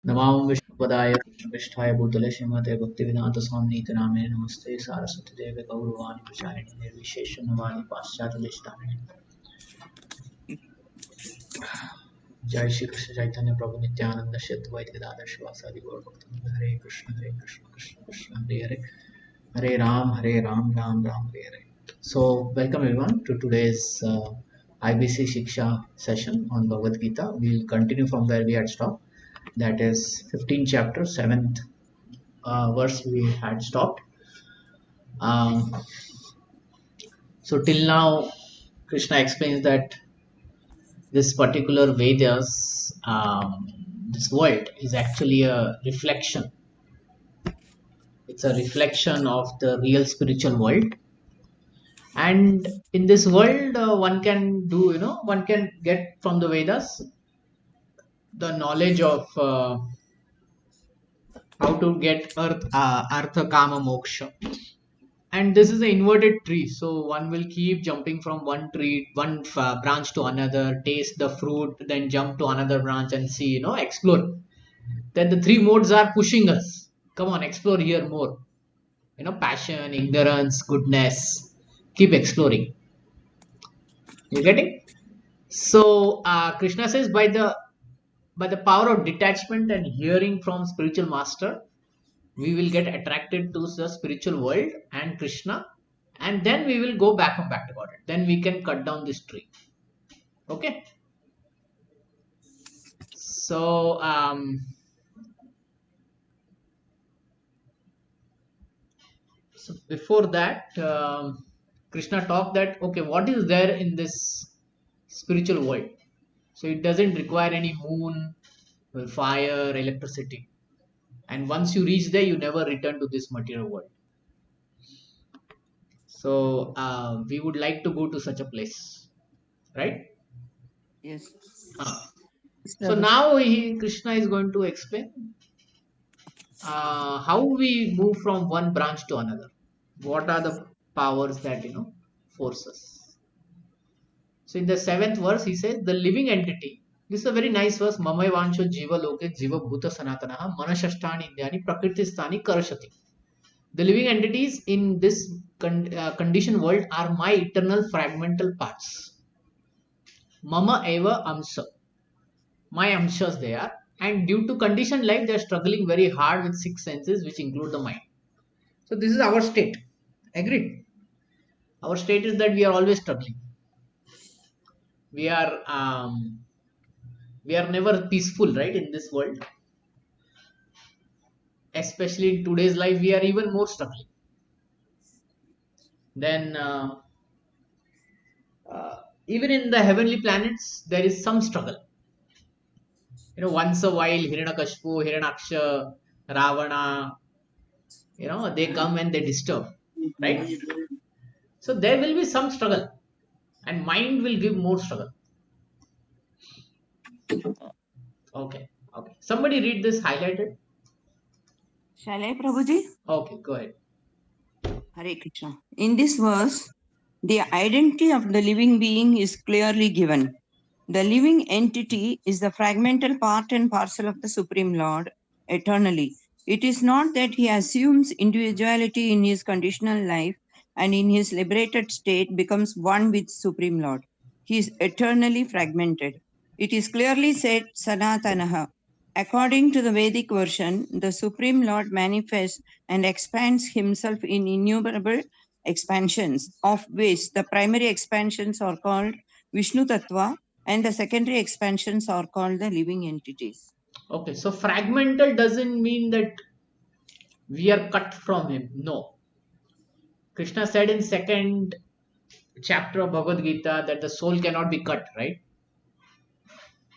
नमामि विष्णुपदाय कृष्णपृष्ठाय भूतले श्रीमते भक्तिवेदान्तस्वामिनीति नामिने नमस्ते सारस्वतीदेवे गौरवाणि प्रचारिणे निर्विशेषशून्यवादी पाश्चात्यदेशतारिणे जय श्री कृष्ण चैतन्य प्रभु नित्यानंद श्री अद्वैत गदाधर शिवासादि गौर भक्तवृंद हरे Krishna Krishna Krishna Hare Hare Hare Ram Ram Ram Hare Hare. So welcome everyone to today's IBC Siksha session on Bhagavad Gita. We'll continue from where we had stopped. That is 15th chapter 7th verse we had stopped. um, so till now Krishna explains that this particular Vedas, this world is actually a reflection. It's a reflection of the real spiritual world, and in this world one can do, one can get from the Vedas the knowledge of how to get artha kama moksha. And this is an inverted tree, so one will keep jumping from one tree, one branch to another, taste the fruit, then jump to another branch and see, explore. Then the three modes are pushing us, come on, explore here more, passion, ignorance, goodness, keep exploring. You getting? So Krishna says, by the power of detachment and hearing from spiritual master, we will get attracted to the spiritual world and Krishna, and then we will go back to God. Then we can cut down this tree. Okay. So before that, Krishna talked that, okay, what is there in this spiritual world? So it doesn't require any moon, fire, electricity. And once you reach there, you never return to this material world. So we would like to go to such a place, right? Yes. Yes, So Prabhuji. now Krishna is going to explain how we move from one branch to another. What are the powers that force us? So in the seventh verse, he says the living entity. This is a very nice verse. Mamai vancho jiva loke jiva bhuta sanatanaha manashashtani indyani prakritistani karashati. The living entities in this conditioned world are my eternal fragmental parts. Mama eva amsa. My amshas they are. And due to conditioned life, they are struggling very hard with six senses, which include the mind. So this is our state. Agreed. Our state is that we are always struggling. We are never peaceful, right? In this world, especially in today's life, we are even more struggling. Then even in the heavenly planets, there is some struggle. Once a while, Hiranyakashipu, Hiranyaksha, Ravana, they come and they disturb, right? So there will be some struggle, and mind will give more struggle. Okay, okay. Somebody read this highlighted. Shall I, Prabhuji? Okay, go ahead. Hare Krishna. In this verse, the identity of the living being is clearly given. The living entity is the fragmental part and parcel of the Supreme Lord eternally. It is not that he assumes individuality in his conditional life and in his liberated state becomes one with Supreme Lord. He is eternally fragmented. It is clearly said, Sanatanaha. According to the Vedic version, the Supreme Lord manifests and expands himself in innumerable expansions, of which the primary expansions are called Vishnu Tattva and the secondary expansions are called the living entities. Okay, so fragmental doesn't mean that we are cut from him. No. Krishna said in second chapter of Bhagavad Gita that the soul cannot be cut, right?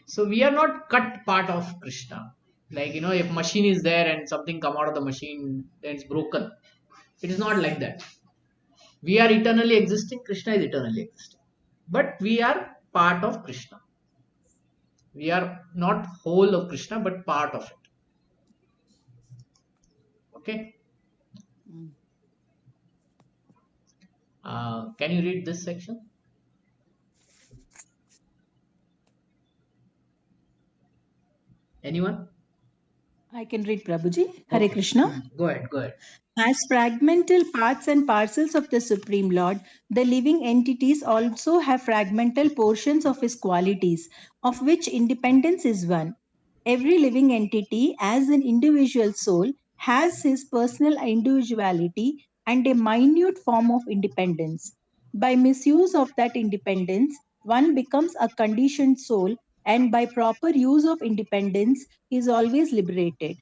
So we are not cut part of Krishna. Like, if machine is there and something come out of the machine, then it's broken. It is not like that. We are eternally existing, Krishna is eternally existing. But we are part of Krishna. We are not whole of Krishna, but part of it. Okay? Mm. Can you read this section? Anyone? I can read Prabhuji. Hare Krishna. Go ahead, go ahead. As fragmental parts and parcels of the Supreme Lord, the living entities also have fragmental portions of his qualities, of which independence is one. Every living entity, as an individual soul, has his personal individuality and a minute form of independence. By misuse of that independence, one becomes a conditioned soul, and by proper use of independence, he is always liberated.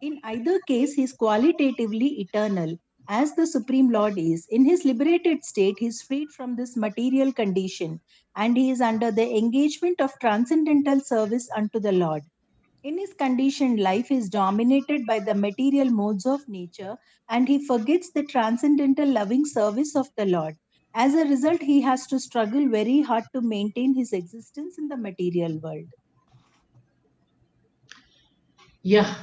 In either case, he is qualitatively eternal, as the Supreme Lord is. In his liberated state, he is freed from this material condition, and he is under the engagement of transcendental service unto the Lord. In his conditioned life, he is dominated by the material modes of nature, and he forgets the transcendental loving service of the Lord. As a result, he has to struggle very hard to maintain his existence in the material world. Yeah.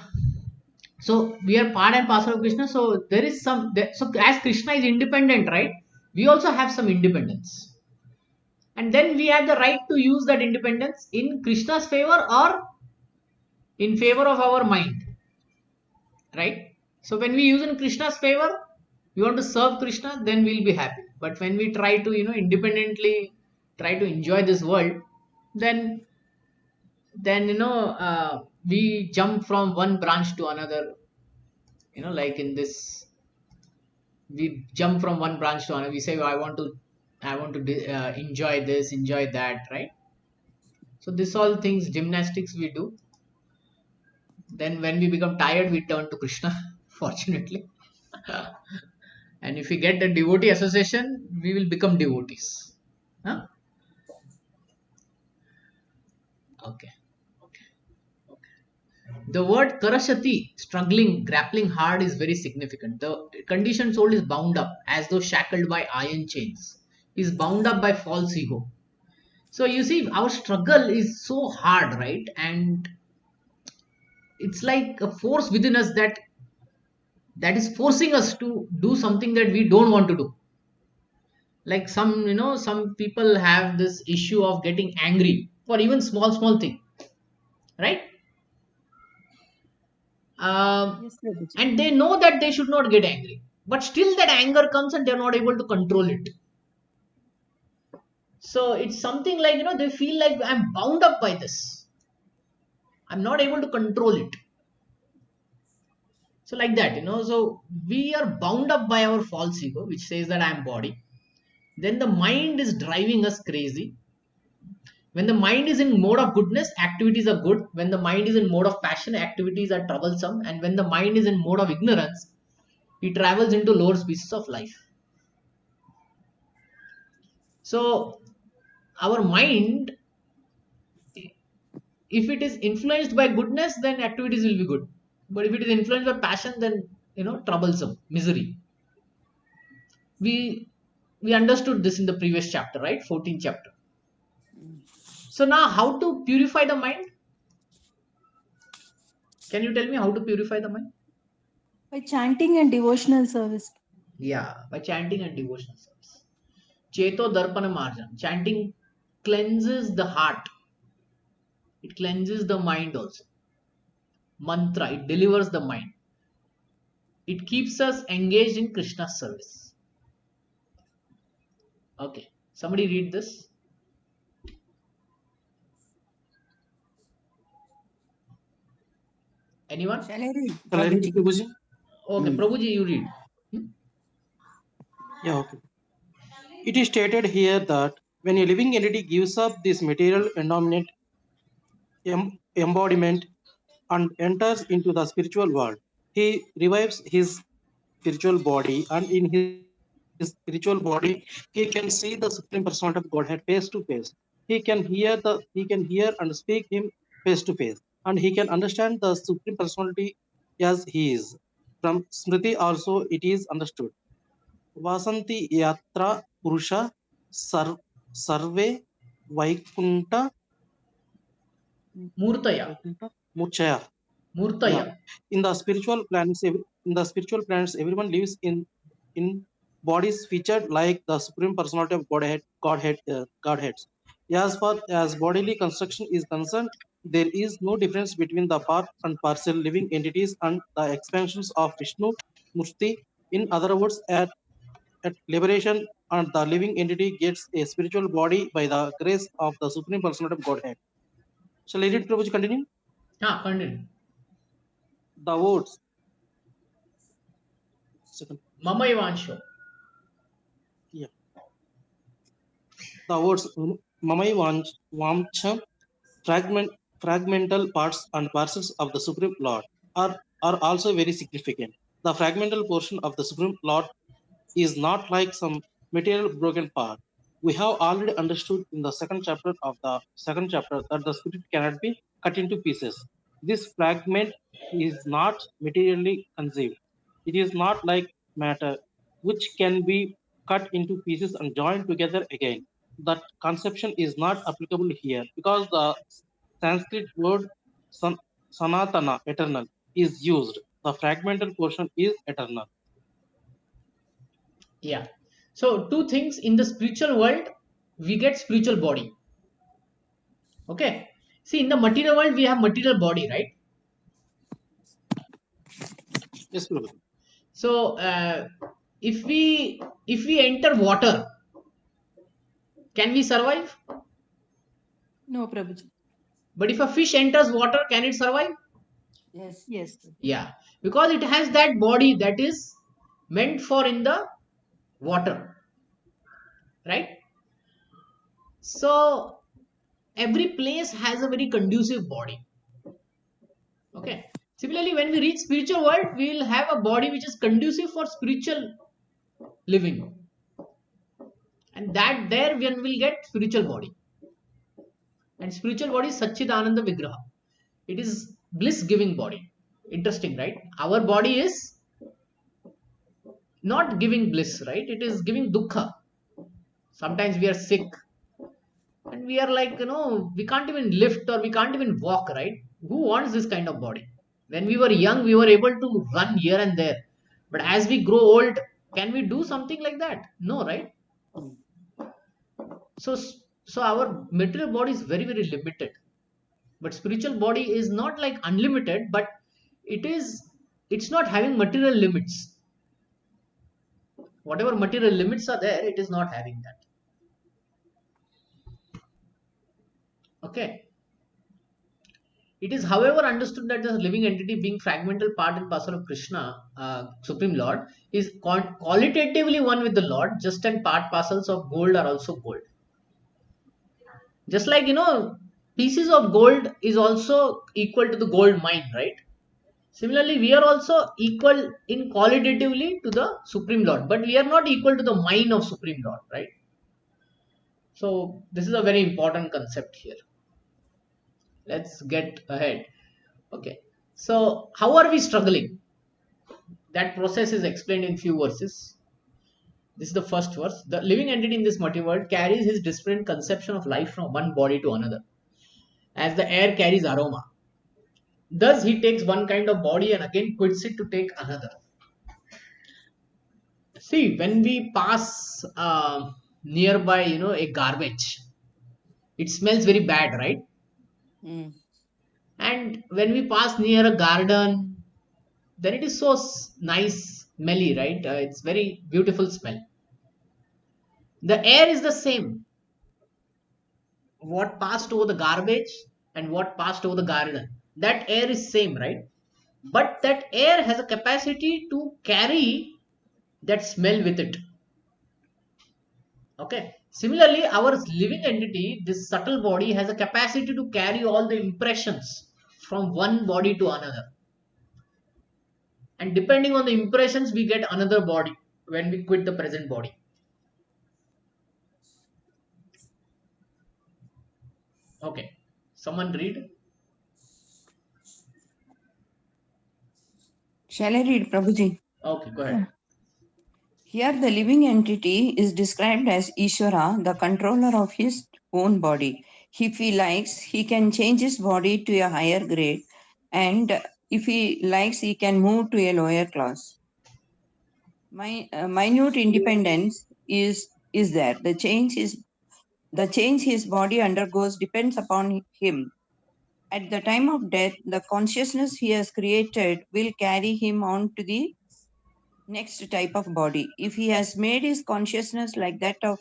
So we are part and parcel of Krishna. So there is so as Krishna is independent, right? We also have some independence. And then we have the right to use that independence in Krishna's favor or in favor of our mind, right? So when we use in Krishna's favor, we want to serve Krishna, then we'll be happy. But when we try to, independently try to enjoy this world, then we jump from one branch to another. Like in this, we jump from one branch to another. We say, I want to enjoy this, enjoy that, right? So this all things gymnastics we do. Then when we become tired, we turn to Krishna. Fortunately. And if we get the devotee association, we will become devotees. Huh? Okay. Okay. Okay. The word karashati, struggling, grappling hard, is very significant. The conditioned soul is bound up as though shackled by iron chains, is bound up by false ego. So you see, our struggle is so hard, right? And it's like a force within us that is forcing us to do something that we don't want to do. Like some people have this issue of getting angry for even small thing, right? um, Yes, Prabhuji. and they know that they should not get angry, but still that anger comes and they're not able to control it. So it's something like, they feel like I'm bound up by this, I'm not able to control it. So like that, so we are bound up by our false ego which says that I'm body. Then the mind is driving us crazy. When the mind is in mode of goodness, activities are good. When the mind is in mode of passion, activities are troublesome. And when the mind is in mode of ignorance, it travels into lower species of life. So our mind, if it is influenced by goodness, then activities will be good. But if it is influenced by passion, then troublesome, misery. We we understood this in the previous chapter, right? 14th chapter. So now how to purify the mind? Can you tell me how to purify the mind? By chanting and devotional service. Yeah, by chanting and devotional service. Cheto Darpana Marjan. Chanting cleanses the heart. It cleanses the mind also. Mantra, it delivers the mind. It keeps us engaged in Krishna's service. Okay. Somebody read this. Anyone? Shall I read, Shall I read, Prabhuji? Prabhuji? Okay, Prabhuji, you read. Yeah, okay. It is stated here that when a living entity gives up this material endowment embodiment and enters into the spiritual world, he revives his spiritual body, and in his spiritual body, he can see the Supreme Personality of Godhead face to face. He can hear and speak him face to face, and he can understand the Supreme Personality as he is. From Smriti also it is understood. वासन्ति yatra purusha sar- sarve vaikunta Murtaya. vaikunta muchaya. Yeah, Murtaya. in the spiritual planets, everyone lives in bodies featured like the Supreme Personality of Godheads. As far as bodily construction is concerned, there is no difference between the part and parcel living entities and the expansions of Vishnu Murti. In other words, at liberation, and the living entity gets a spiritual body by the grace of the Supreme Personality of Godhead. Shall I read, Prabhuji, continue? Continue. The words. Second. Mama Ivansho. Yeah. The words Mamai Vamcha, fragmental parts and parcels of the Supreme Lord are also very significant. The fragmental portion of the Supreme Lord is not like some material broken part. We have already understood in the second chapter that the spirit cannot be cut into pieces. This fragment is not materially conceived. It is not like matter, which can be cut into pieces and joined together again. That conception is not applicable here because the Sanskrit word sanatana, eternal, is used. The fragmental portion is eternal. Yeah. So two things: in the spiritual world, we get spiritual body. Okay. See, in the material world, we have material body, right? Yes, Prabhupada. So if we enter water, can we survive? No, Prabhuji. But if a fish enters water, can it survive? Yes. Yes. Yeah, because it has that body that is meant for in the water, right? So every place has a very conducive body. Okay. Similarly, when we reach spiritual world, we will have a body which is conducive for spiritual living, and that there we will get spiritual body. And spiritual body is Satchidananda Vigraha. It is bliss giving body. Interesting, right? Our body is not giving bliss, right? It is giving dukkha. Sometimes we are sick and we are like, we can't even lift or we can't even walk, right? Who wants this kind of body? When we were young, we were able to run here and there. But as we grow old, can we do something like that? No, right? So, so our material body is very, very limited. But spiritual body is not like unlimited, but it's not having material limits. Whatever material limits are there, it is not having that. Okay. It is, however, understood that the living entity, being fragmental part and parcel of Krishna, Supreme Lord, is qualitatively one with the Lord, just and part parcels of gold are also gold. Just like, pieces of gold is also equal to the gold mine, right? Similarly, we are also equal in qualitatively to the Supreme Lord, but we are not equal to the mine of Supreme Lord, right? So, this is a very important concept here. Let's get ahead. Okay. So, how are we struggling? That process is explained in few verses. This is the first verse. The living entity in this material world carries his different conception of life from one body to another, as the air carries aroma. Thus, he takes one kind of body and again quits it to take another. See, when we pass nearby, a garbage, it smells very bad, right? Mm. And when we pass near a garden, then it is so nice, smelly, right? It's very beautiful smell. The air is the same. What passed over the garbage and what passed over the garden, that air is same, right? But that air has a capacity to carry that smell with it. Okay, similarly our living entity, this subtle body, has a capacity to carry all the impressions from one body to another, and depending on the impressions we get another body when we quit the present body. Okay, someone read. Shall I read, Prabhuji? Okay, go ahead. Here, the living entity is described as Ishvara, the controller of his own body. If he likes, he can change his body to a higher grade, and if he likes, he can move to a lower class. Minute independence is there. The change his body undergoes depends upon him, At the time of death, the consciousness he has created will carry him on to the next type of body. If he has made his consciousness like that of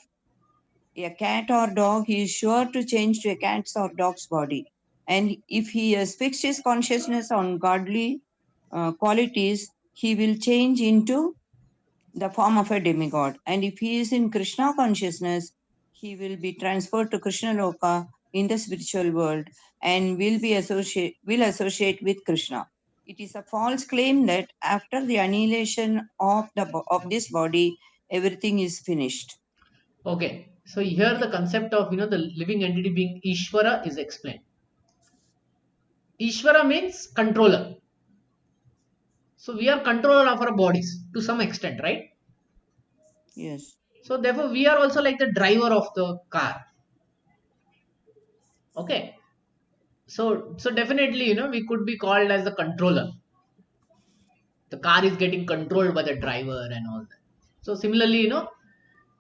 a cat or dog, he is sure to change to a cat's or dog's body. And if he has fixed his consciousness on godly qualities, he will change into the form of a demigod. And if he is in Krishna consciousness, he will be transferred to Krishna Loka in the spiritual world and will associate with Krishna. It is a false claim that after the annihilation of of this body, everything is finished. Okay, so here the concept of the living entity being Ishvara is explained. Ishvara means controller. So we are controller of our bodies to some extent, right? Yes. So therefore we are also like the driver of the car. Okay. So definitely we could be called as the controller. The car is getting controlled by the driver and all that. So similarly,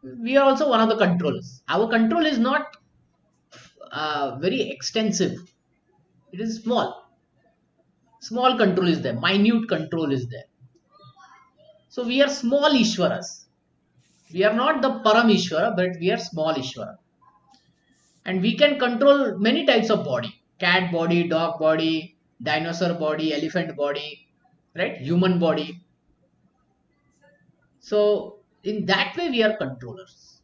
we are also one of the controllers. Our control is not very extensive. It is small. Small control is there. Minute control is there. So we are small Ishwaras. We are not the Param Ishwara, but we are small Ishwara. And we can control many types of body. Cat body, dog body, dinosaur body, elephant body, right? Human body. So in that way we are controllers.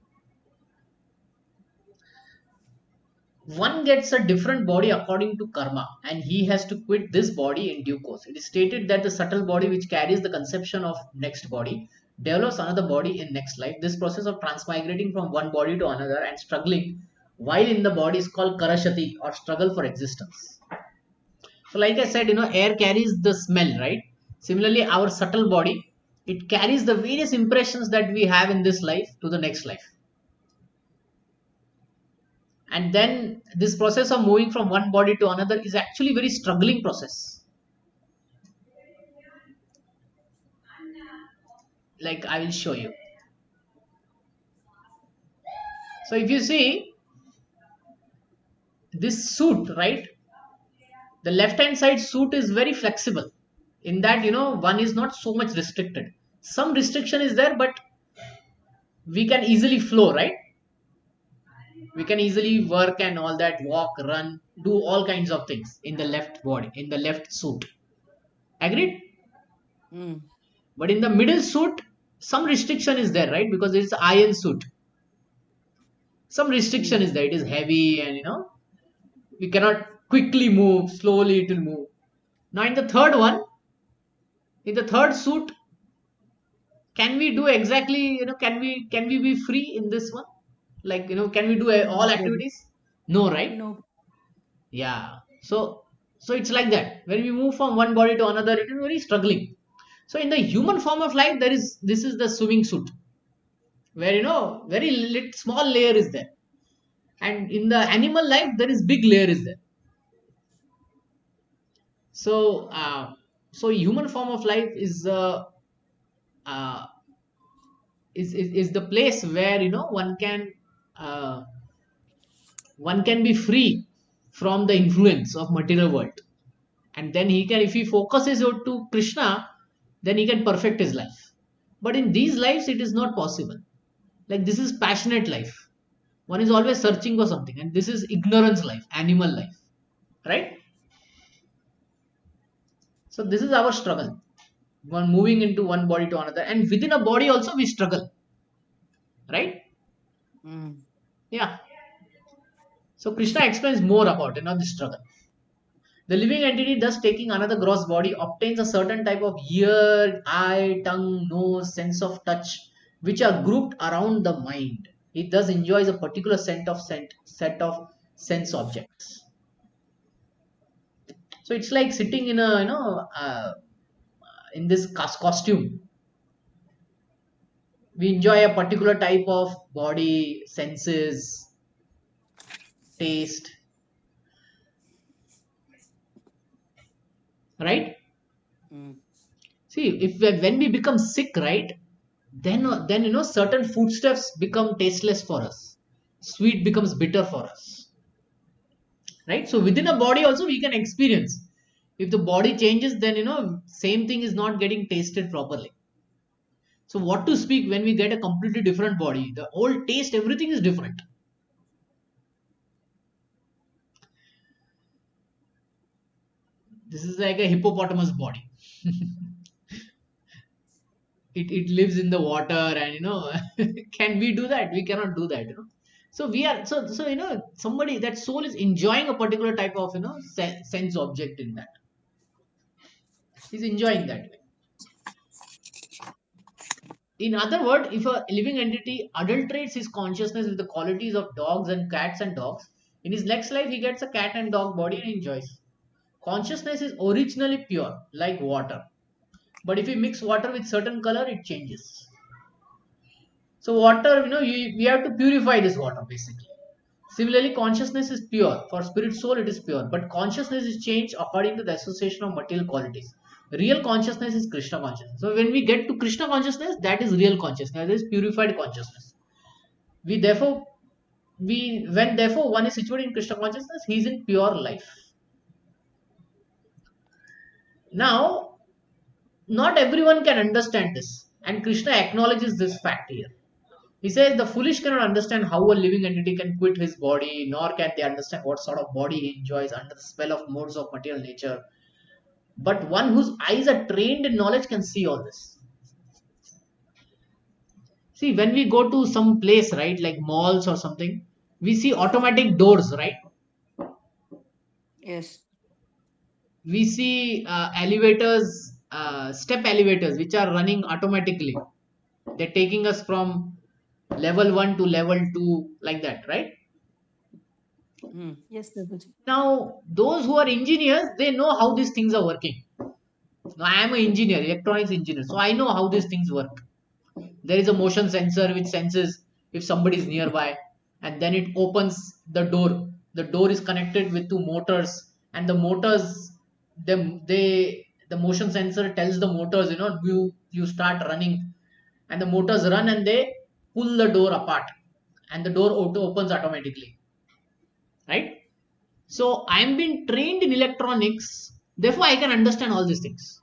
One gets a different body according to karma, and he has to quit this body in due course. It is stated that the subtle body which carries the conception of next body develops another body in next life. This process of transmigrating from one body to another and struggling while in the body is called karashati, or struggle for existence. So like I said, air carries the smell, right? Similarly, our subtle body, it carries the various impressions that we have in this life to the next life. And then this process of moving from one body to another is actually very struggling process. Like I will show you. So if you see this suit, right, the left hand side suit is very flexible, in that one is not so much restricted. Some restriction is there, but we can easily flow, right? We can easily work and all that, walk, run, do all kinds of things in the left body, in the left suit. Agreed? Mm. But in the middle suit, some restriction is there, right? Because it's iron suit. Some restriction Mm. is there. It is heavy, and we cannot quickly move. Slowly it will move. Now in the third one, in the third suit, can we do exactly? Can we be free in this one? Like can we do all Nobody. activities? No, right? No. Yeah. So it's like that. When we move from one body to another, it is very struggling. So in the human form of life, this is the swimming suit, where very small layer is there, and in the animal life there is big layer is there. So human form of life uh, is the place where uh, one can be free from the influence of material world, and then he can, if he focuses on to Krishna, then he can perfect his life. But in these lives it is not possible. Like, this is passionate life. One is always searching for something, and this is ignorance life, animal life, right? So this is our struggle, one moving into one body to another, and within a body also we struggle, right? Mm. Yeah. So Krishna explains more about this struggle. The living entity, thus taking another gross body, obtains a certain type of ear, eye, tongue, nose, sense of touch, which are grouped around the mind. It thus enjoys a particular set of sense objects. So it's like sitting in a in this costume. We enjoy a particular type of body, senses, taste, right? Mm. See, if when we become sick, right, then certain foodstuffs become tasteless for us. Sweet becomes bitter for us, right? So within a body also we can experience. If the body changes, then same thing is not getting tasted properly. So what to speak when we get a completely different body? The whole taste, everything is different. This is like a hippopotamus body. It lives in the water, and can we do that? We cannot do that. So we are so somebody, that soul is enjoying a particular type of sense object in that. He's enjoying that way. In other words, if a living entity adulterates his consciousness with the qualities of dogs and cats and dogs, in his next life he gets a cat and dog body and enjoys. Consciousness is originally pure, like water. But if you mix water with certain color, it changes. So water, we have to purify this water basically. Similarly, consciousness is pure. For spirit soul, it is pure. But consciousness is changed according to the association of material qualities. Real consciousness is Krishna consciousness. So when we get to Krishna consciousness, that is real consciousness. That is purified consciousness. We therefore, when therefore one is situated in Krishna consciousness, he is in pure life. Now, not everyone can understand this, and Krishna acknowledges this fact here. He says the foolish cannot understand how a living entity can quit his body, nor can they understand what sort of body he enjoys under the spell of modes of material nature. But one whose eyes are trained in knowledge can see all this. See, when we go to some place, right, like malls or something, we see automatic doors, right? Yes. We see elevators, step elevators, which are running automatically. They're taking us from level 1 to level 2, like that, right? Yes, Prabhuji. Now, those who are engineers, they know how these things are working. Now, I am an engineer, electronics engineer, so I know how these things work. There is a motion sensor which senses if somebody is nearby, and then it opens the door. The door is connected with two motors, and the motors, the motion sensor tells the motors, you start running, and the motors run and they pull the door apart, and the door opens automatically, right? So I'm being trained in electronics, therefore I can understand all these things.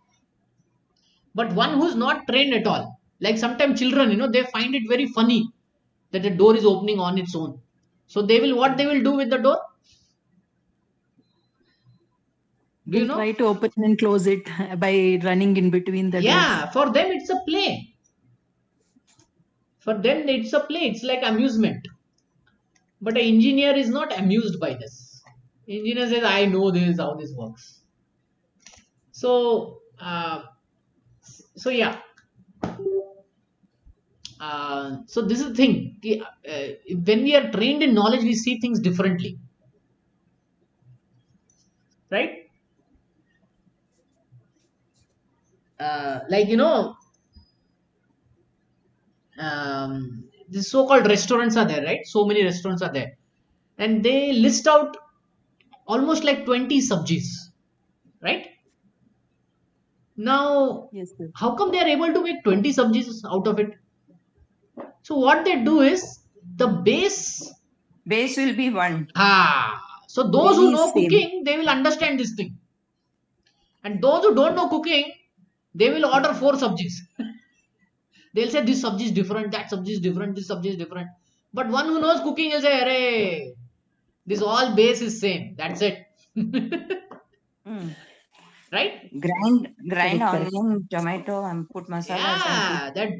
But one who's not trained at all, like sometimes children, they find it very funny that the door is opening on its own. So what they will do with the door? Do you They'll know? try to open and close it by running in between the doors. Yeah, for them it's a play. For them it's a play. It's like amusement. But an engineer is not amused by this. Engineer says, I know this how this works. So yeah. So this is the thing. When we are trained in knowledge, we see things differently, right? Like the so-called restaurants are there, right? So many restaurants are there, and they list out almost like 20 subjis, right? Now, Yes, sir. how come they are able to make 20 subjis out of it? So what they do is the base. Base will be one. So those who Gravy is know same. cooking, they will understand this thing, and those who don't know cooking, they will order 4 subjis. They'll say this subject is different, that subject is different, this subject is different. But one who knows cooking will say, "Arey, this all base is same. That's it." Mm. Right? Grind Correct, correct. onion, tomato, and put masalas and put. Yeah, that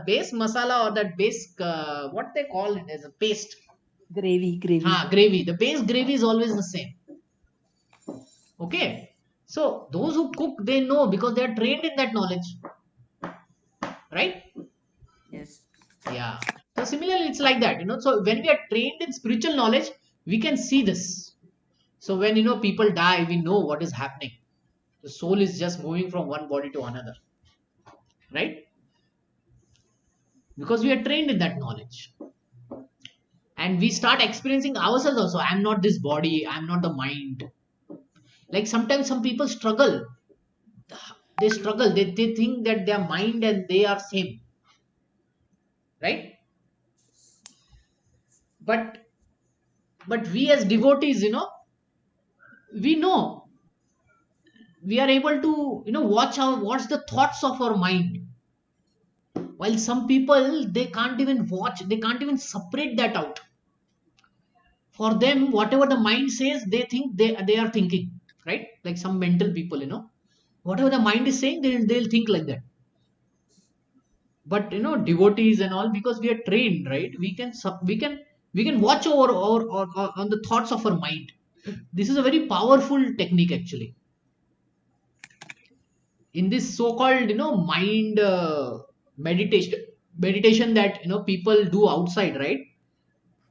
base masala, or that base, what they call it as a paste. Gravy, gravy. Gravy. The base gravy is always the same. Okay. So those who cook, they know because they are trained in that knowledge. Right? Yes. Yeah. So similarly, it's like that. So when we are trained in spiritual knowledge, we can see this. So when people die, we know what is happening. The soul is just moving from one body to another, right? Because we are trained in that knowledge, and we start experiencing ourselves also. I'm not this body. I'm not the mind. Like sometimes some people struggle. They struggle. They think that their mind and they are same, right? But we as devotees, we know, we are able to watch what's the thoughts of our mind, while some people they can't even watch, they can't even separate that out. For them, whatever the mind says, they think they are thinking, right? Like some mental people, whatever the mind is saying, they'll think like that. But devotees and all, because we are trained, right, we can watch over or on the thoughts of our mind. This is a very powerful technique actually. In this so called mind meditation that people do outside, right?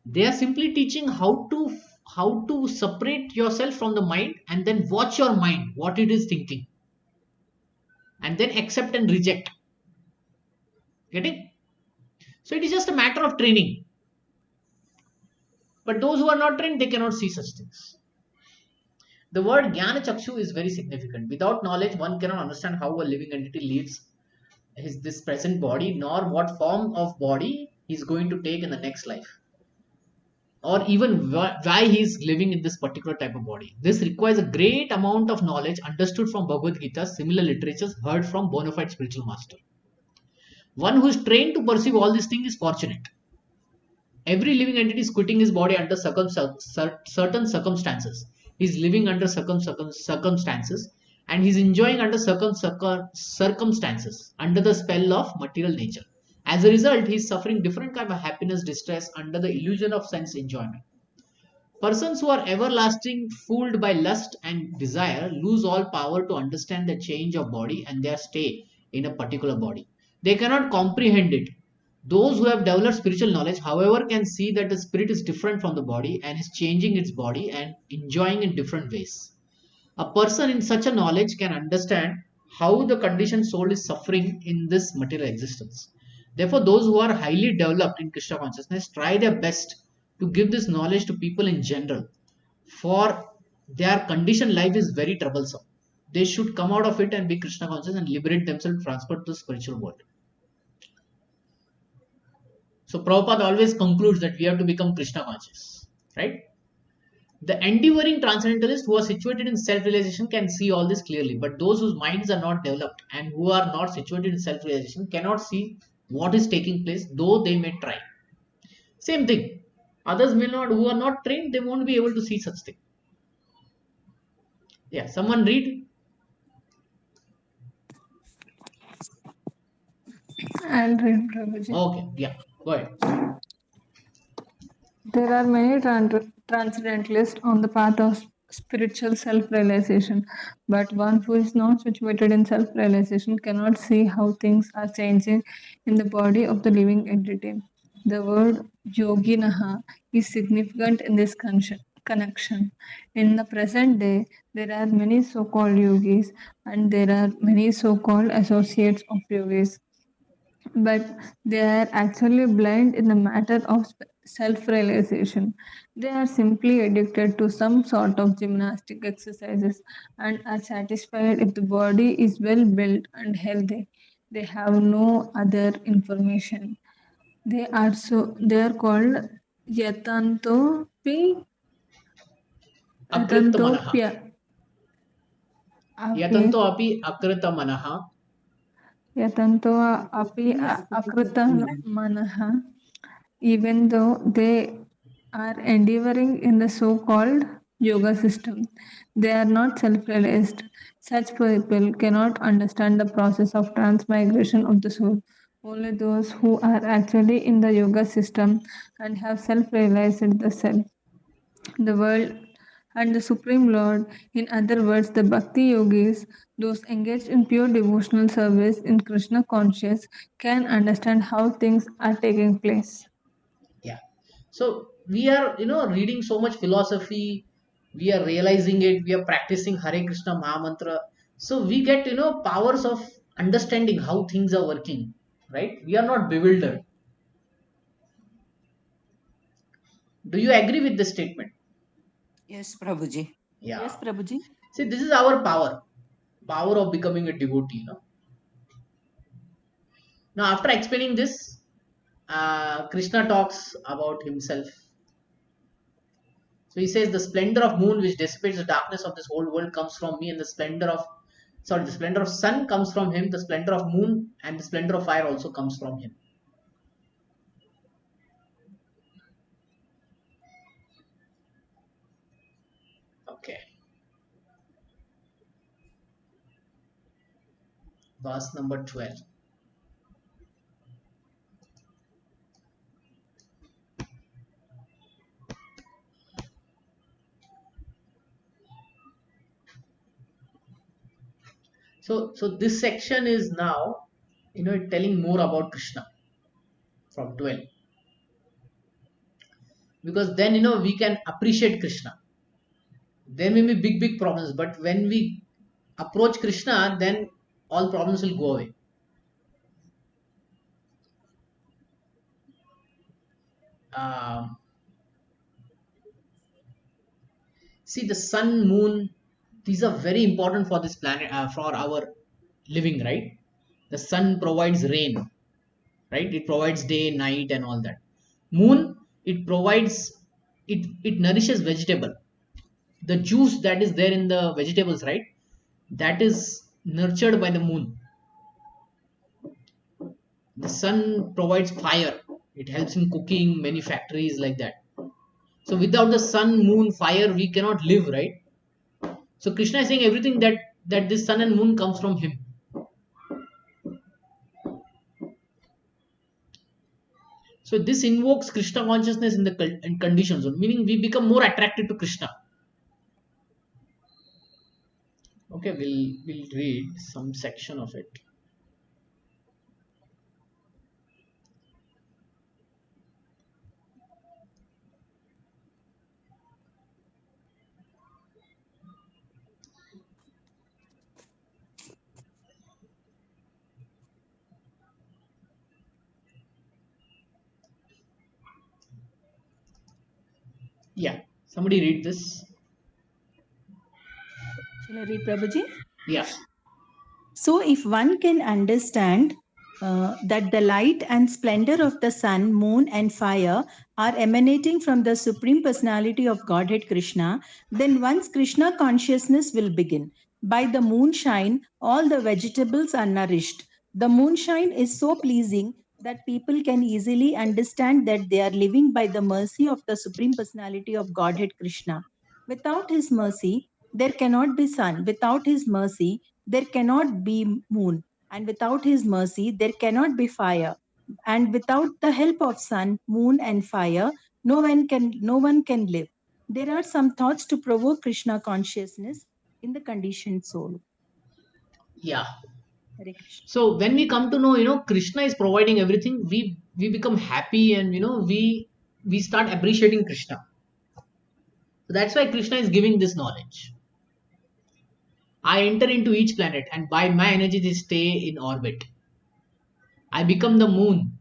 They are simply teaching how to separate yourself from the mind, and then watch your mind what it is thinking, and then accept and reject. Getting? So it is just a matter of training. But those who are not trained, they cannot see such things. The word jnana chakshu is very significant. Without knowledge, one cannot understand how a living entity lives his this present body, nor what form of body he's going to take in the next life, or even why he's living in this particular type of body. This requires a great amount of knowledge understood from Bhagavad Gita, similar literatures heard from bona fide spiritual master. One who is trained to perceive all these things is fortunate. Every living entity is quitting his body under certain circumstances. He's living under circumstances, and he's enjoying under circumstances under the spell of material nature. As a result, he's suffering different kind of happiness, distress under the illusion of sense enjoyment. Persons who are everlasting fooled by lust and desire lose all power to understand the change of body and their stay in a particular body. They cannot comprehend it. Those who have developed spiritual knowledge, however, can see that the spirit is different from the body and is changing its body and enjoying in different ways. A person in such a knowledge can understand how the conditioned soul is suffering in this material existence. Therefore, those who are highly developed in Krishna consciousness try their best to give this knowledge to people in general, for their conditioned life is very troublesome. They should come out of it and be Krishna conscious and liberate themselves, transfer to the spiritual world. So Prabhupada always concludes that we have to become Krishna conscious, right? The endeavoring transcendentalists who are situated in self-realization can see all this clearly, but those whose minds are not developed and who are not situated in self-realization cannot see what is taking place, though they may try. Same thing. Others may not, who are not trained, they won't be able to see such thing. Yeah, someone read. I'll read, Prabhuji. Okay, yeah, go ahead. There are many transcendentalists on the path of spiritual self-realization, but one who is not situated in self-realization cannot see how things are changing in the body of the living entity. The word yoginaha is significant in this connection. In the present day, there are many so-called yogis and there are many so-called associates of yogis, but they are actually blind in the matter of self realization. They are simply addicted to some sort of gymnastic exercises and are satisfied if the body is well built and healthy. They have no other information. They are called yatantopi Akrita manaha. yatantopya api Yatanto api akrita manaha. yatanto api akrita manaha, even though they are endeavoring in the so called yoga system. They are not self realized. Such people cannot understand the process of transmigration of the soul. Only those who are actually in the yoga system and have self realized the self, the world, and the Supreme Lord, in other words, the Bhakti yogis, those engaged in pure devotional service in Krishna conscious, can understand how things are taking place. Yeah. So we are, reading so much philosophy, we are realizing it, we are practicing Hare Krishna Mahamantra. So we get, powers of understanding how things are working, right? We are not bewildered. Do you agree with this statement? Yes, Prabhuji. Yeah. Yes, Prabhuji. See, this is our power of becoming a devotee. Now, after explaining this, Krishna talks about himself. So he says, the splendor of moon which dissipates the darkness of this whole world comes from me, and the splendor of sun comes from him, the splendor of moon and the splendor of fire also comes from him. Okay. Verse number 12. So this section is now, telling more about Krishna from 12. Because then, we can appreciate Krishna. There may be big problems, but when we approach Krishna, then all problems will go away. Um, See, the sun, moon, these are very important for this planet, for our living, right? The sun provides rain, right? It provides day, night, and all that. Moon, it provides, it nourishes vegetable. The juice that is there in the vegetables, right? That is nurtured by the moon. The sun provides fire. It helps in cooking, many factories like that. So without the sun, moon, fire, we cannot live, right? So Krishna is saying everything that this sun and moon comes from him. So this invokes Krishna consciousness in the condition zone, meaning we become more attracted to Krishna. Okay, we'll read some section of it. Yeah, somebody read this. Shall I read, Prabhuji? Yeah. So, if one can understand that the light and splendor of the sun, moon, and fire are emanating from the Supreme Personality of Godhead Krishna, then one's Krishna consciousness will begin. By the moonshine, all the vegetables are nourished. The moonshine is so pleasing that people can easily understand that they are living by the mercy of the Supreme Personality of Godhead Krishna. Without his mercy, there cannot be sun. Without his mercy, there cannot be moon, and without his mercy there cannot be fire, and without the help of sun, moon, and fire, no one can live. There are some thoughts to provoke Krishna consciousness in the conditioned soul. Yeah. Hare Krishna. So when we come to know, Krishna is providing everything, we become happy, and we start appreciating Krishna. So that's why Krishna is giving this knowledge. I enter into each planet, and by my energy they stay in orbit. I become the moon,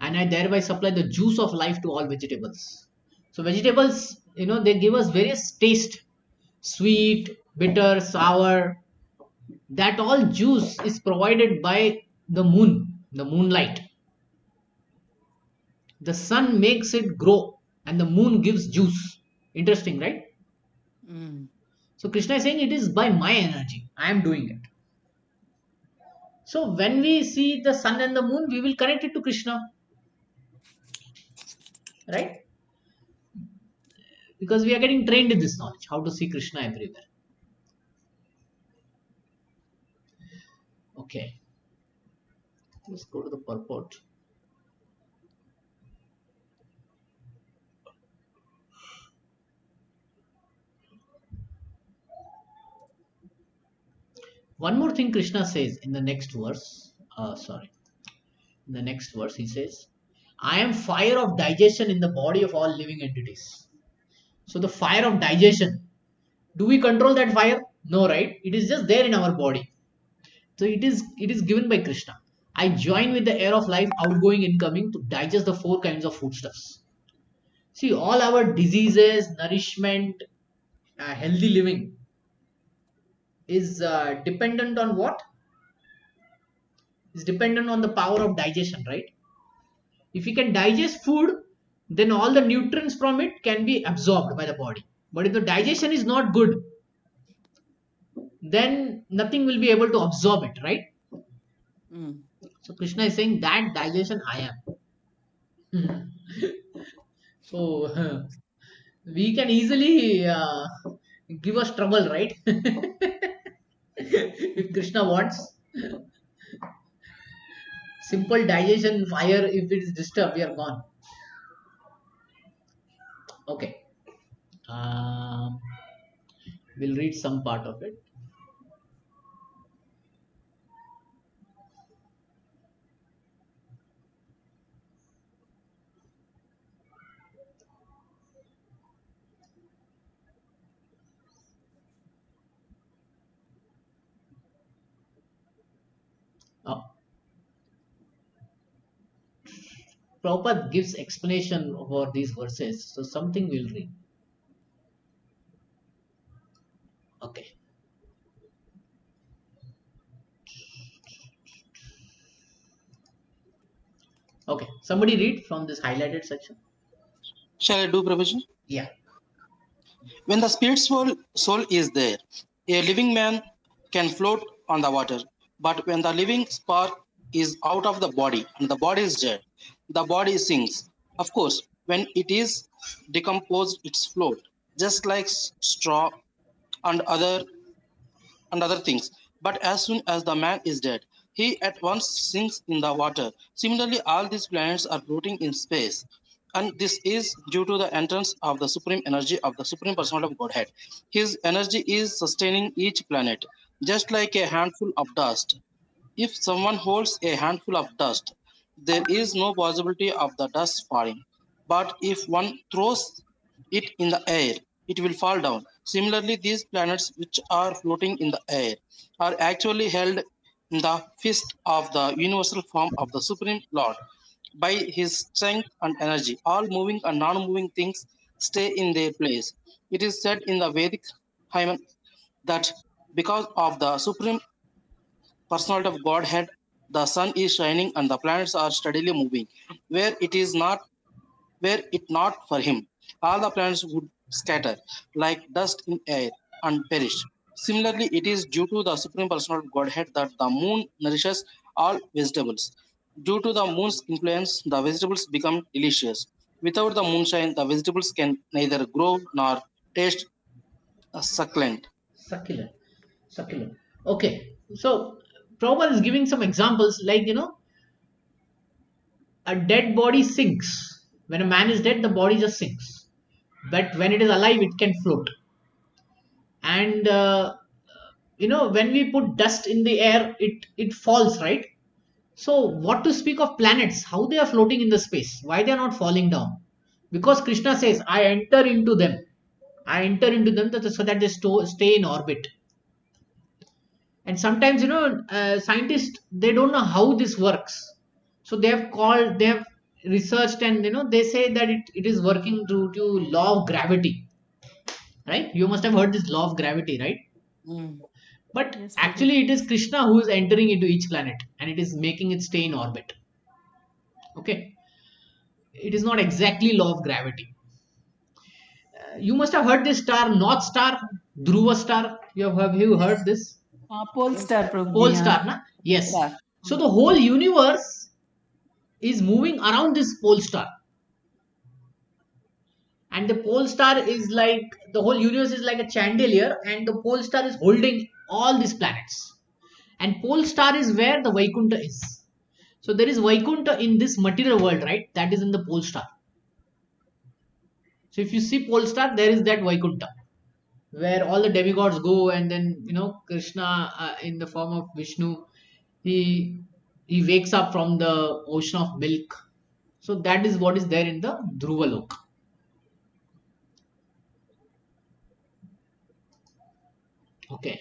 and I thereby supply the juice of life to all vegetables. So vegetables, they give us various taste, sweet, bitter, sour. That all juice is provided by the moon, the moonlight. The sun makes it grow, and the moon gives juice. Interesting, right? Mm. So Krishna is saying it is by my energy. I am doing it. So when we see the sun and the moon, we will connect it to Krishna, right? Because we are getting trained in this knowledge, how to see Krishna everywhere. Okay, let's go to the purport. One more thing Krishna says in the next verse. In the next verse he says, I am fire of digestion in the body of all living entities. So the fire of digestion, do we control that fire? No, right? It is just there in our body. So it is given by Krishna. I join with the air of life, outgoing, incoming, to digest the four kinds of foodstuffs. See, all our diseases, nourishment, healthy living is dependent on what? Is dependent on the power of digestion, right? If we can digest food, then all the nutrients from it can be absorbed by the body. But if the digestion is not good, then nothing will be able to absorb it, right? Mm. So Krishna is saying that digestion I am. So we can easily give us trouble, right? If Krishna wants simple digestion fire, if it is disturbed, we are gone. Okay, um, we'll read some part of it. uh, Prabhupada gives explanation for these verses, so something we'll read. Okay. Okay, somebody read from this highlighted section. Shall I do, Prabhuji? Yeah. When the spirit soul is there, a living man can float on the water. But when the living spark is out of the body and the body is dead, the body sinks. Of course, when it is decomposed, it's float, just like straw and other things. But as soon as the man is dead, he at once sinks in the water. Similarly, all these planets are floating in space. And this is due to the entrance of the supreme energy of the supreme personality of Godhead. His energy is sustaining each planet, just like a handful of dust. If someone holds a handful of dust, there is no possibility of the dust falling. But if one throws it in the air, it will fall down. Similarly, these planets which are floating in the air are actually held in the fist of the universal form of the Supreme Lord. By his strength and energy, all moving and non-moving things stay in their place. It is said in the Vedic hymn that because of the Supreme Personality of Godhead, the sun is shining and the planets are steadily moving. Were it not for him, all the planets would scatter like dust in air and perish. Similarly, it is due to the Supreme Personality of Godhead that the moon nourishes all vegetables. Due to the moon's influence, the vegetables become delicious. Without the moonshine, the vegetables can neither grow nor taste succulent. Succulent. Succulent. Okay. So Prabhupada is giving some examples like, a dead body sinks. When a man is dead, the body just sinks. But when it is alive, it can float. And when we put dust in the air, it falls, right? So what to speak of planets? How they are floating in the space? Why they are not falling down? Because Krishna says, "I enter into them. I enter into them so that they stay in orbit." And sometimes scientists, they don't know how this works, so they have researched, and they say that it is working due to law of gravity, right? You must have heard this law of gravity, right? Mm. But Yes, Prabhu. actually it is Krishna who is entering into each planet, and it is making it stay in orbit. Okay, it is not exactly law of gravity. You must have heard this star, north star, dhruva star. Have you heard this? Pole star, Prabhuji. Pole Huh? star, na? Yes. Star. So the whole universe is moving around this pole star, and the pole star is like, the whole universe is like a chandelier, and the pole star is holding all these planets, and pole star is where the Vaikuntha is. So there is Vaikuntha in this material world, right? That is in the pole star. So if you see pole star, there is that Vaikuntha where all the demigods go, and then Krishna, in the form of Vishnu, he he wakes up from the ocean of milk. So that is what is there in the Dhruva Lok. Okay.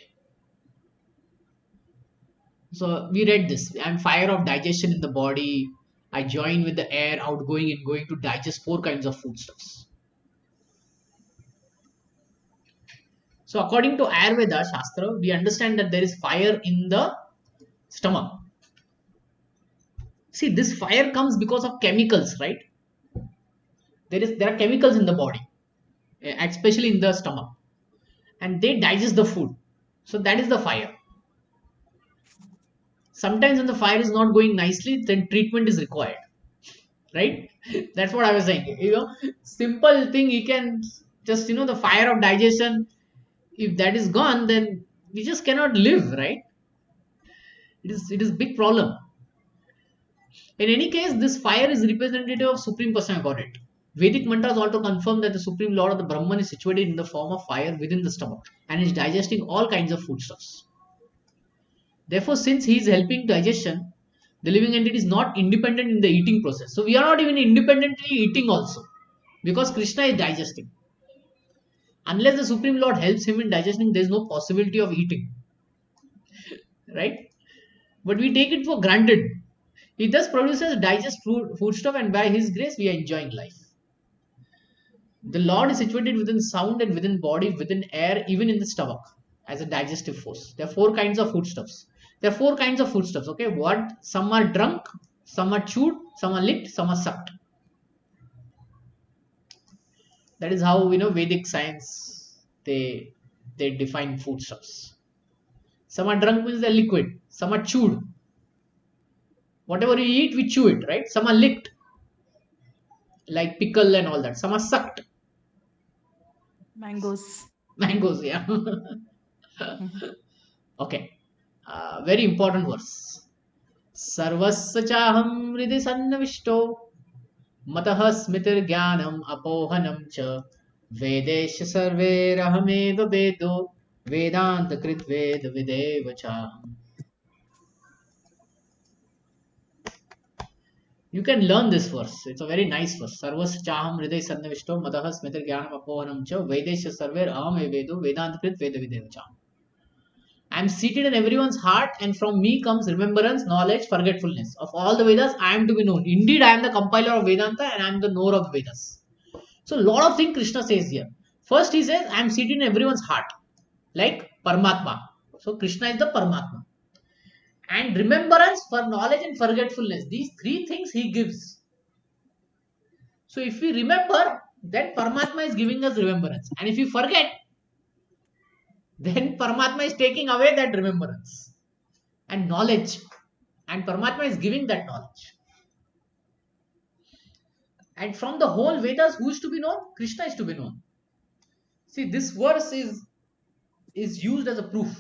So we read this. I'm fire of digestion in the body. I join with the air outgoing and going to digest four kinds of foodstuffs. So according to Ayurveda Shastra, we understand that there is fire in the stomach. See, this fire comes because of chemicals, right? There are chemicals in the body, especially in the stomach, and they digest the food. So that is the fire. Sometimes when the fire is not going nicely, then treatment is required, right? That's what I was saying. Simple thing, you can just, the fire of digestion, if that is gone, then we just cannot live, right? It is big problem. In any case, this fire is representative of Supreme Personal Godhead. Vedic mantras also confirm that the Supreme Lord of the Brahman is situated in the form of fire within the stomach and is digesting all kinds of foodstuffs. Therefore, since he is helping digestion, the living entity is not independent in the eating process. So we are not even independently eating also, because Krishna is digesting. Unless the Supreme Lord helps him in digesting, there is no possibility of eating, right? But we take it for granted. He thus produces digest foodstuff, and by his grace we are enjoying life. The Lord is situated within sound and within body, within air, even in the stomach as a digestive force. There are four kinds of foodstuffs. Okay, what? Some are drunk, some are chewed, some are licked, some are sucked. That is how Vedic science they define foodstuffs. Some are drunk means they're liquid. Some are chewed. Whatever you eat, we chew it, right? Some are licked, like pickle and all that. Some are sucked. Mangoes. Mangoes, yeah. Okay. Very important verse. Sarvasya chaham hridhi sannavishto matah smritirjnanam apohanam cha vedesh sarverahmeva vedo vedanta krit ved videva chaham. You can learn this verse. It's a very nice verse. Sarvasya chaham hridhi sannavishto matah smritirjnanam apohanam cha vedesh sarver aham vedo vedanta krit ved videva chaham. I am seated in everyone's heart, and from me comes remembrance, knowledge, forgetfulness. Of all the Vedas, I am to be known. Indeed, I am the compiler of Vedanta and I am the knower of the Vedas. So, a lot of things Krishna says here. First, he says, I am seated in everyone's heart, like Paramatma. So, Krishna is the Paramatma. And remembrance, for knowledge, and forgetfulness. These three things he gives. So, if we remember, then Paramatma is giving us remembrance. And if you forget, then Paramatma is taking away that remembrance and knowledge. And Paramatma is giving that knowledge. And from the whole Vedas, who is to be known? Krishna is to be known. See, this verse is used as a proof.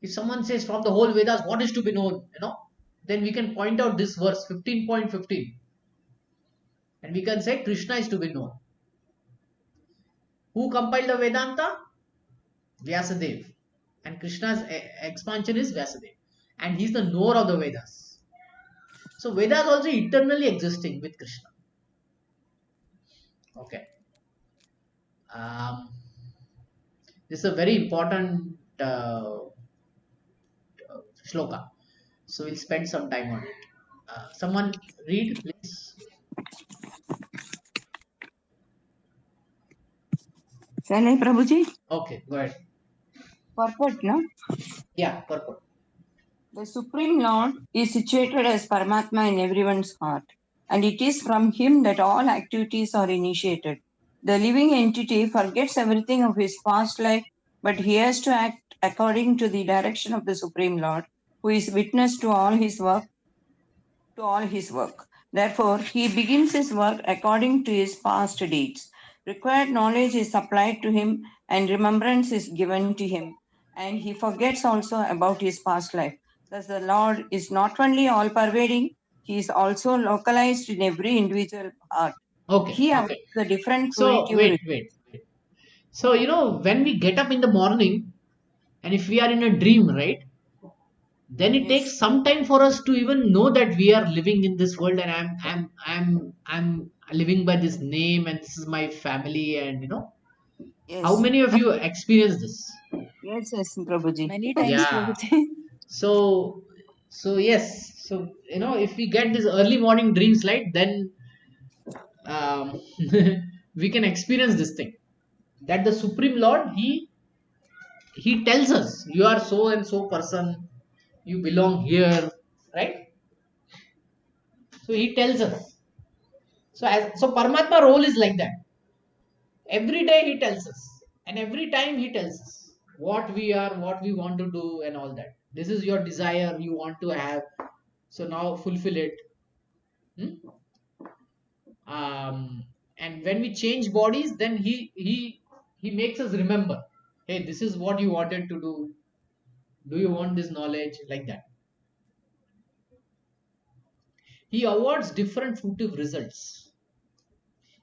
If someone says from the whole Vedas, what is to be known, then we can point out this verse 15.15, and we can say Krishna is to be known. Who compiled the Vedanta? Vyasadeva. And Krishna's expansion is Vyasadeva. And he's the knower of the Vedas. So Vedas also eternally existing with Krishna. Okay. This is a very important shloka. So we'll spend some time on it. Someone read, please. Shall I, Prabhuji? Okay, go ahead. Purport, no? Yeah, purport. The Supreme Lord is situated as Paramatma in everyone's heart, and it is from him that all activities are initiated. The living entity forgets everything of his past life, but he has to act according to the direction of the Supreme Lord, who is witness to all his work. Therefore, he begins his work according to his past deeds. Required knowledge is supplied to him, and remembrance is given to him, and he forgets also about his past life. Thus, the Lord is not only all pervading, he is also localized in every individual heart. Okay, He okay. awaits the different So fruitive. wait. So when we get up in the morning, and if we are in a dream, right? Then it Yes, takes some time for us to even know that we are living in this world, and I'm living by this name, and this is my family, and how yes, many of you experience this? yes, Prabhuji. Many times, Yeah. Prabhuji. So yes. So if we get this early morning dreams, right, then um, we can experience this thing, that the Supreme Lord, he tells us, you are so and so person, you belong here, right? So he tells us. So Paramatma role is like that. Every day he tells us, and every time he tells us what we are, what we want to do, and all that. This is your desire you want to have. So now fulfill it. Hmm? And when we change bodies, then he makes us remember. Hey, this is what you wanted to do. Do you want this knowledge? Like that. He awards different fruitive results.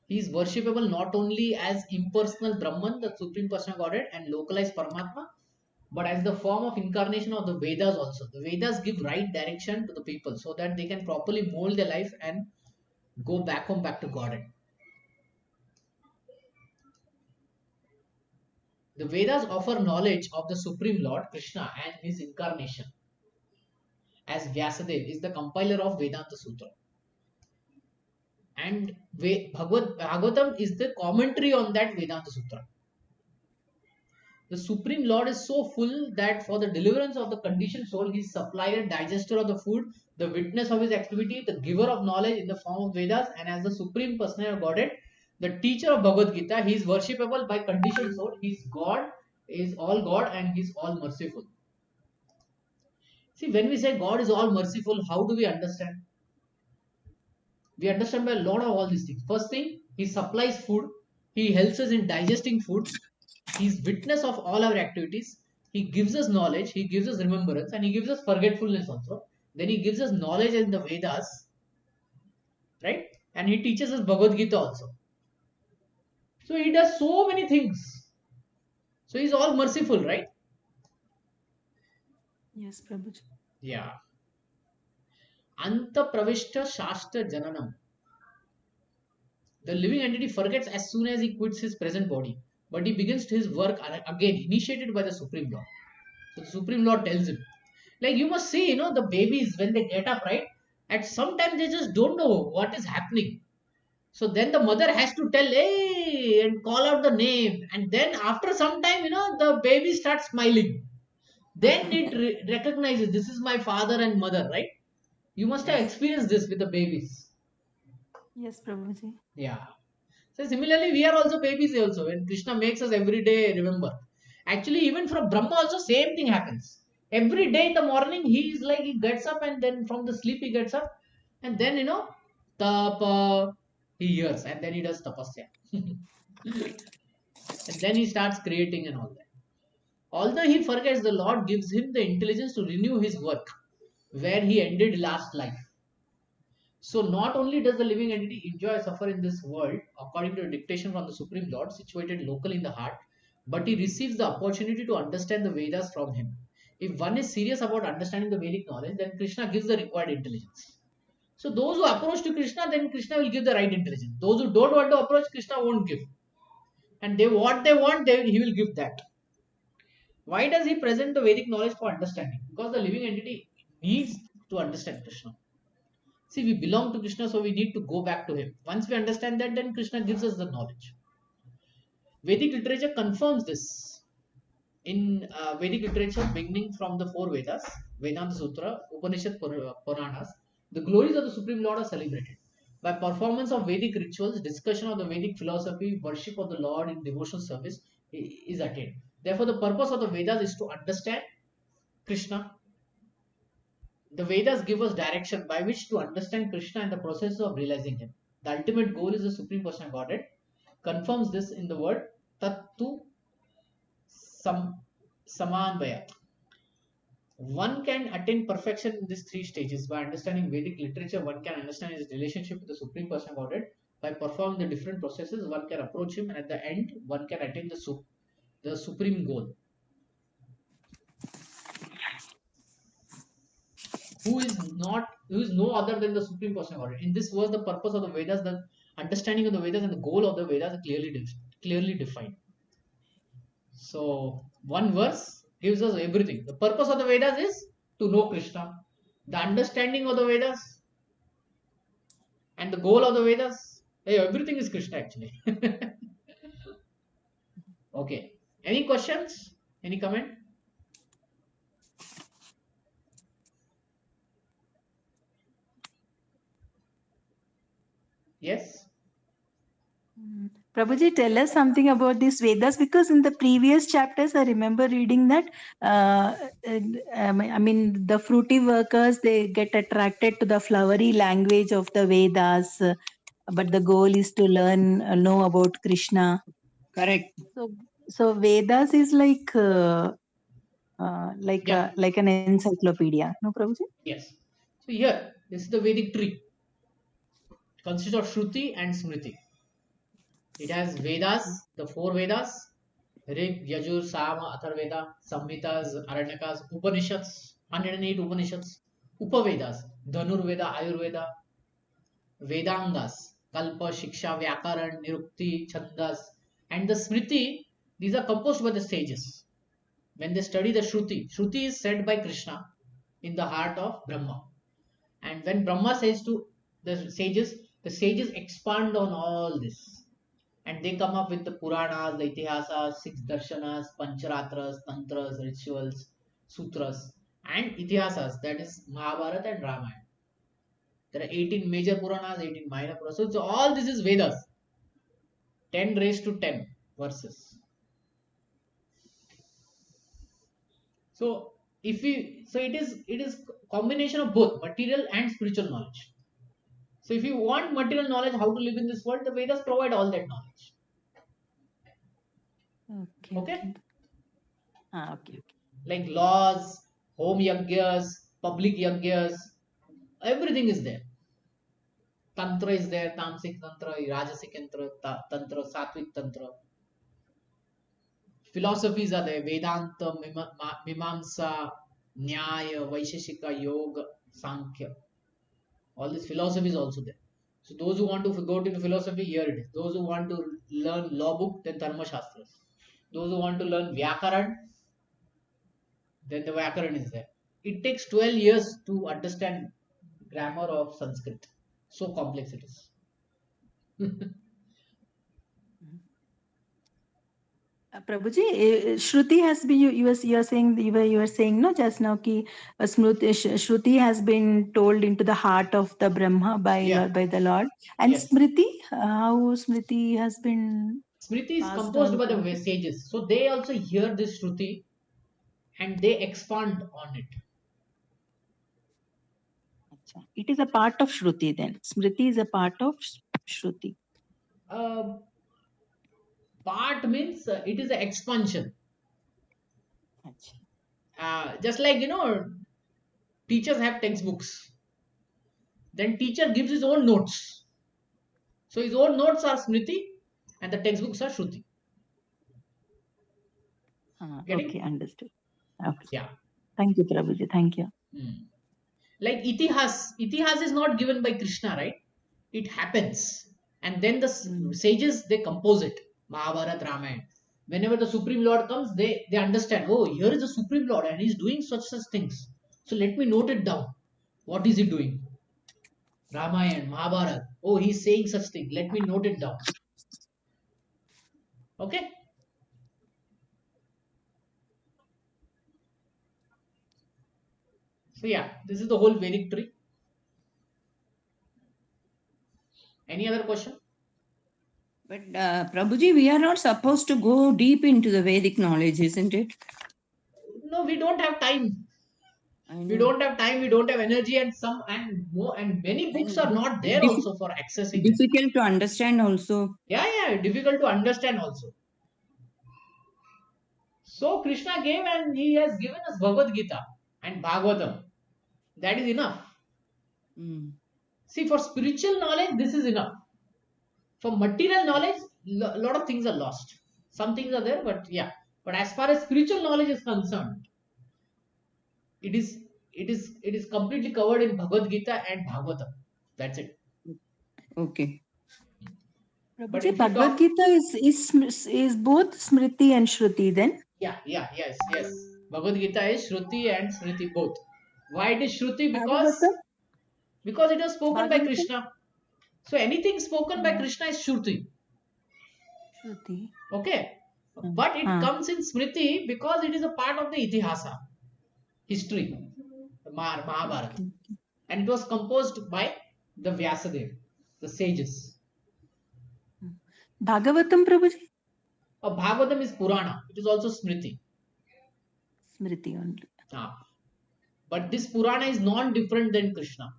He is worshipable not only as impersonal Brahman, the Supreme Personal Godhead, and localized Paramatma, but as the form of incarnation of the Vedas also. The Vedas give right direction to the people so that they can properly mold their life and go back home, back to Godhead. The Vedas offer knowledge of the Supreme Lord Krishna and his incarnation, as Vyasadeva is the compiler of Vedanta Sutra. And Bhagavatam is the commentary on that Vedanta Sutra. The Supreme Lord is so full that for the deliverance of the conditioned soul, he is supplier, digester of the food, the witness of his activity, the giver of knowledge in the form of Vedas, and as the Supreme Personality of Godhead, the teacher of Bhagavad Gita, he is worshipable by conditioned soul. He is God, is all God, and he is all merciful. See, when we say God is all merciful, how do we understand? We understand by a lot of all these things. First thing, he supplies food, he helps us in digesting food, he's witness of all our activities, he gives us knowledge, he gives us remembrance, and he gives us forgetfulness also. Then he gives us knowledge in the Vedas, right? And he teaches us Bhagavad Gita also. So he does so many things. So he's all merciful, right? Yes, Prabhuji. Yeah. Anta pravishta shastra jananam. The living entity forgets as soon as he quits his present body, but he begins his work again, initiated by the Supreme Lord. So the Supreme Lord tells him, like you must see, the babies when they get up, right? At some time they just don't know what is happening. So then the mother has to tell, hey, and call out the name. And then after some time, the baby starts smiling. Then it recognizes this is my father and mother, right? You must have Yes. experienced this with the babies. Yes, Prabhuji. Yeah. So similarly, we are also babies also. When Krishna makes us every day remember. Actually, even from Brahma also same thing happens. Every day in the morning, he is like he gets up and then from the sleep he gets up and then tapa he hears and then he does tapasya. And then he starts creating and all that. Although he forgets, the Lord gives him the intelligence to renew his work where he ended last life. So not only does the living entity enjoy or suffer in this world according to a dictation from the Supreme Lord situated locally in the heart, but he receives the opportunity to understand the Vedas from him. If one is serious about understanding the Vedic knowledge, then Krishna gives the required intelligence. So those who approach to Krishna, then Krishna will give the right intelligence. Those who don't want to approach, Krishna won't give. And what they want, he will give that. Why does he present the Vedic knowledge for understanding? Because the living entity needs to understand Krishna. See, we belong to Krishna, so we need to go back to Him. Once we understand that, then Krishna gives us the knowledge. Vedic literature confirms this. In Vedic literature, beginning from the four Vedas, Vedanta Sutra, Upanishad Puranas, the glories of the Supreme Lord are celebrated. By performance of Vedic rituals, discussion of the Vedic philosophy, worship of the Lord in devotional service is attained. Therefore, the purpose of the Vedas is to understand Krishna. The Vedas give us direction by which to understand Krishna and the process of realizing Him. The ultimate goal is the Supreme Personal Godhead. Confirms this in the word Tattu Samanvaya. One can attain perfection in these three stages. By understanding Vedic literature, one can understand his relationship with the Supreme Personal Godhead. By performing the different processes, one can approach Him, and at the end, one can attain the supreme goal. Who is no other than the Supreme Personal Godhead. In this verse, the purpose of the Vedas, the understanding of the Vedas, and the goal of the Vedas are clearly defined. So one verse gives us everything. The purpose of the Vedas is to know Krishna. The understanding of the Vedas and the goal of the Vedas, hey, everything is Krishna actually. Okay. Any questions? Any comment? Yes. Prabhuji, tell us something about these Vedas, because in the previous chapters, I remember reading that, I mean, the fruity workers, they get attracted to the flowery language of the Vedas, but the goal is to learn, know about Krishna. Correct. So, so Vedas is Yeah. like an encyclopedia, no, Prabhuji? Yes. So here, this is the Vedic tree. It consists of Shruti and Smriti. It has Vedas, the four Vedas, Rig, Yajur, Sama, Atharveda, Samhitas, Aranyakas, Upanishads, 108 Upanishads, Upavedas, Dhanurveda, Ayurveda, Vedangas, Kalpa, Shiksha, Vyakaran, Nirukti, Chandas, and the Smriti. These are composed by the sages. When they study the Shruti, Shruti is said by Krishna in the heart of Brahma. And when Brahma says to the sages expand on all this. And they come up with the Puranas, the Itihasas, six Darshanas, Pancharatras, Tantras, rituals, Sutras, and Itihasas, that is Mahabharata and Ramayana. There are 18 major Puranas, 18 minor Puranas. So all this is Vedas. 10 raised to 10 verses. So it is combination of both material and spiritual knowledge. So if you want material knowledge, how to live in this world, the Vedas provide all that knowledge. Okay, Okay? okay. Okay. Like laws, home yajnas, public yajnas, everything is there. Tantra is there, Tamsik Tantra, Rajasic Tantra, Sattvic Tantra. Philosophies are there, Vedanta, Mimamsa, Nyaya, Vaisheshika, Yoga, Sankhya. All this philosophy is also there. So those who want to go into philosophy, here it is. Those who want to learn law book, then Dharma Shastras. Those who want to learn Vyakaran, then the Vyakaran is there. It takes 12 years to understand grammar of Sanskrit. So complex it is. Prabhuji, Shruti has been, you are saying, you were saying no just now ki Shruti has been told into the heart of the Brahma Yeah. by the Lord, and Yes. Smriti, how Smriti has been Smriti is passed composed on by to the sages. So they also hear this Shruti and they expand on it. Acha. It is a part of Shruti then. Smriti is a part of Shruti. Uh, Part means it is an expansion. Acha. Just like, teachers have textbooks. Then teacher gives his own notes. So his own notes are Smriti and the textbooks are Shruti. Okay, Getting? understood. Okay. Yeah. Thank you, Prabhuji. Thank you. Like Itihas is not given by Krishna, right? It happens. And then the sages, they compose it. Mahabharata, Ramayana. Whenever the Supreme Lord comes, they understand, oh, here is the Supreme Lord and he's doing such things. So let me note it down. What is he doing? Ramayana, Mahabharata. Oh, he's saying such thing. Let me note it down. Okay? So yeah, this is the whole Vedic tree. Any other question? But Prabhuji, we are not supposed to go deep into the Vedic knowledge, isn't it? No, we don't have time. I We know. don't have time. We don't have energy, and many books And are not there also for accessing them. difficult to understand also. Yeah, yeah, difficult to understand also. So Krishna gave, and he has given us Bhagavad Gita and Bhagavatam. That is enough. Mm. See, for spiritual knowledge, this is enough. For material knowledge, a lot of things are lost. Some things are there, but yeah. But as far as spiritual knowledge is concerned, it is it is completely covered in Bhagavad Gita and Bhagavatam. That's it. Okay. But Prabhuji, if you Bhagavad talk, Gita is both Smriti and Shruti then? yes. Bhagavad Gita is Shruti and Smriti both. Why it is Shruti? Bhagavatam? Because it was spoken by Bhagavatam? Krishna. So anything spoken by Krishna is Shruti. Shruti. Okay. Hmm. But it comes in Smriti because it is a part of the Itihasa, history, the Mahabharata. Okay. And it was composed by the Vyasadeva, the sages. Bhagavatam, Prabhuji? Bhagavatam is Purana. It is also Smriti. Smriti only. But this Purana is non-different than Krishna.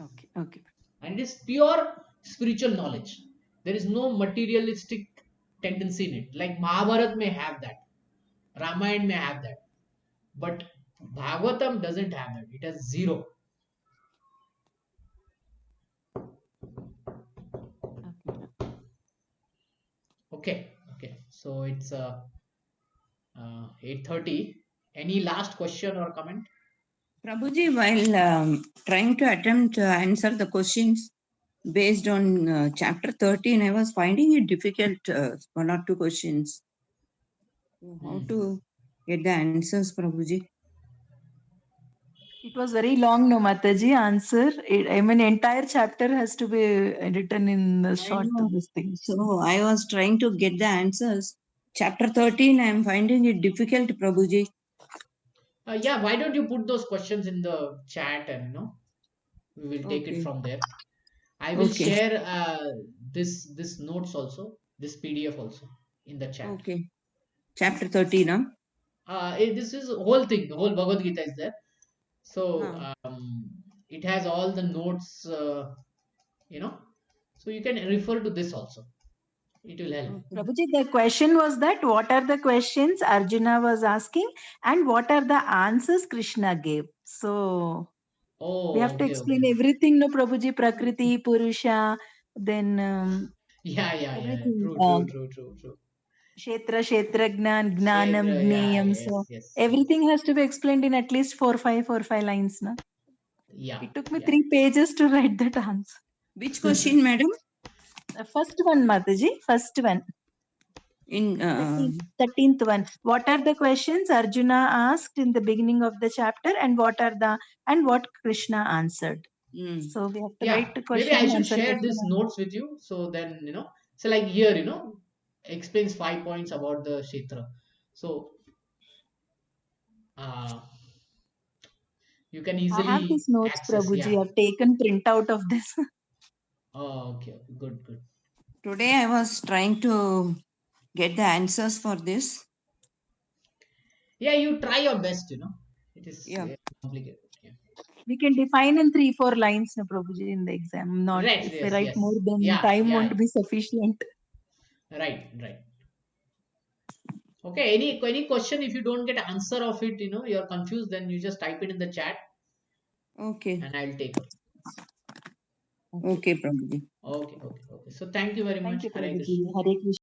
Okay, okay. And it is pure spiritual knowledge. There is no materialistic tendency in it. Like Mahabharata may have that, Ramayana may have that, but Bhagavatam doesn't have that. It has zero. Okay. Okay. So it's 8:30. Any last question or comment? Prabhuji, while trying to attempt to answer the questions based on chapter 13, I was finding it difficult, one or two questions. How to get the answers, Prabhuji? It was very long, no, Mataji, answer. I mean, entire chapter has to be written in the I short know. this thing. So I was trying to get the answers. Chapter 13, I am finding it difficult, Prabhuji. Yeah, why don't you put those questions in the chat and we will take it Okay. from there. I will Okay. share this notes also, this PDF also in the chat. Okay. Chapter 13, huh? This is whole thing, the whole Bhagavad Gita is there. So Huh. it has all the notes, so you can refer to this also. It will help. Okay. Prabhuji, the question was that what are the questions Arjuna was asking and what are the answers Krishna gave? So we Oh, have to okay, explain okay. everything, no, Prabhuji, Prakriti, Purusha, then Yeah. everything. True. Kshetra, Kshetrajna, Gnanam, Kshetra, yeah, Gneyam. yes, So yes, yes. everything has to be explained in at least four, five lines. Na? Yeah, It took me yeah. 3 pages to write that answer. Which question, madam? The first one, Mataji, first one. In 13th one. What are the questions Arjuna asked in the beginning of the chapter and what Krishna answered? So we have to Yeah, write the maybe question, I should answer share question. these notes with you. So then, so like here, explains 5 points about the Kshetra. So uh, you can I have easily these notes, access. Prabhuji. Yeah. I've taken printout of this. Oh, okay. Good. today I was trying to get the answers for this. Yeah, you try your best, It is Yeah. complicated. Yeah. We can define in 3, 4 lines, no, Prabhuji, in the exam. Not Right, if we yes, write more, yes. then Yeah, time yeah. won't be sufficient. Right. Okay, any question, if you don't get answer of it, you're confused, then you just type it in the chat Okay. and I'll take up. Okay, Prabhuji. Okay. So thank you very Thank much. you, Hare Prabhuji. Krishna. Hare Krishna.